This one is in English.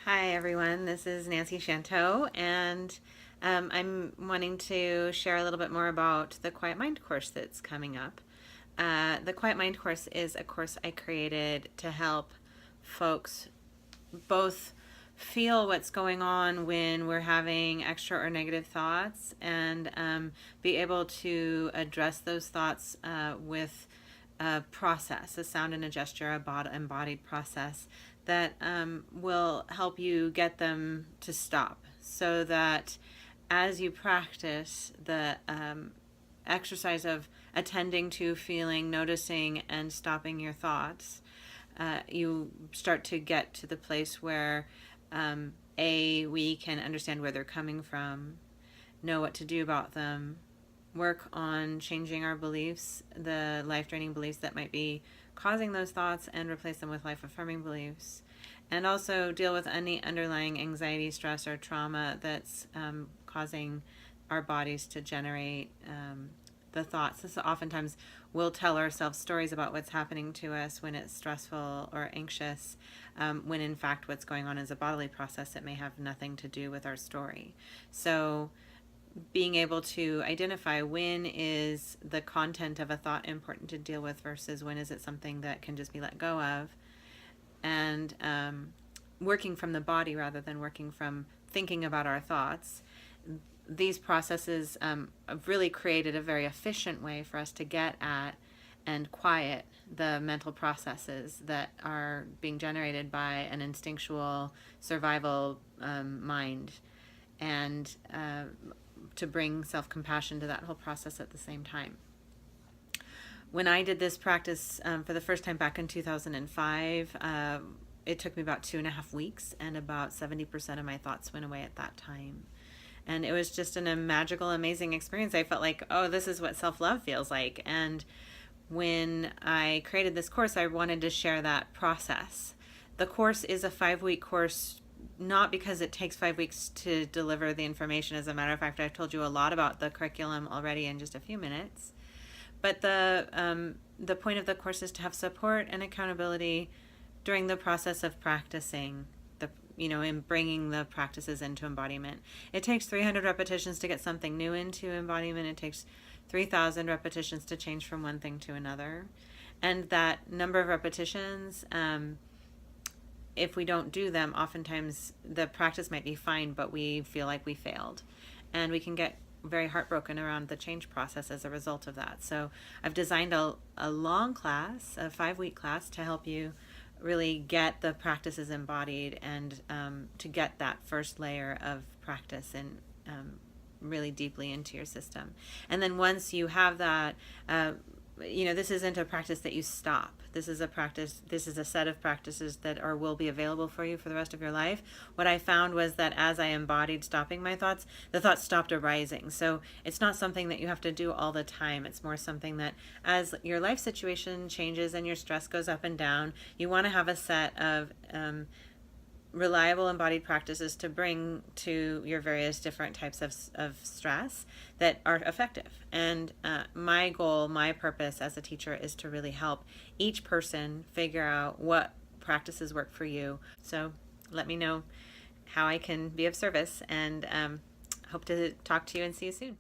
Hi everyone, this is Nancy Shanto, and I'm wanting to share a little bit more about the Quiet Mind course that's coming up. The Quiet Mind course is a course I created to help folks both feel what's going on when we're having extra or negative thoughts and be able to address those thoughts with a process, a sound and a gesture, a embodied process that will help you get them to stop, so that as you practice the exercise of attending to feeling, noticing, and stopping your thoughts, you start to get to the place where we can understand where they're coming from, know what to do about them, work on changing our beliefs, the life-draining beliefs that might be causing those thoughts, and replace them with life-affirming beliefs, and also deal with any underlying anxiety, stress, or trauma that's causing our bodies to generate the thoughts. This oftentimes we'll tell ourselves stories about what's happening to us when it's stressful or anxious, when in fact what's going on is a bodily process that may have nothing to do with our story. So being able to identify when is the content of a thought important to deal with versus when is it something that can just be let go of, and working from the body rather than working from thinking about our thoughts. These processes have really created a very efficient way for us to get at and quiet the mental processes that are being generated by an instinctual survival mind, and to bring self-compassion to that whole process at the same time. When I did this practice for the first time back in 2005, it took me about 2.5 weeks, and about 70% of my thoughts went away at that time. And it was just a magical, amazing experience. I felt like, oh, this is what self-love feels like. And when I created this course, I wanted to share that process. The course is a 5-week course, not because it takes 5 weeks to deliver the information. As a matter of fact, I've told you a lot about the curriculum already in just a few minutes. But the point of the course is to have support and accountability during the process of practicing in bringing the practices into embodiment. It takes 300 repetitions to get something new into embodiment. It takes 3,000 repetitions to change from one thing to another. And that number of repetitions, if we don't do them, oftentimes the practice might be fine, but we feel like we failed. And we can get very heartbroken around the change process as a result of that. So I've designed a long class, a 5-week class, to help you really get the practices embodied, and to get that first layer of practice and really deeply into your system. And then once you have that, this isn't a practice that you stop. This is a practice, this is a set of practices that will be available for you for the rest of your life. What I found was that as I embodied stopping my thoughts, the thoughts stopped arising. So it's not something that you have to do all the time. It's more something that as your life situation changes and your stress goes up and down, you want to have a set of reliable embodied practices to bring to your various different types of stress that are effective. And my goal, my purpose as a teacher, is to really help each person figure out what practices work for you. So let me know how I can be of service, and hope to talk to you and see you soon.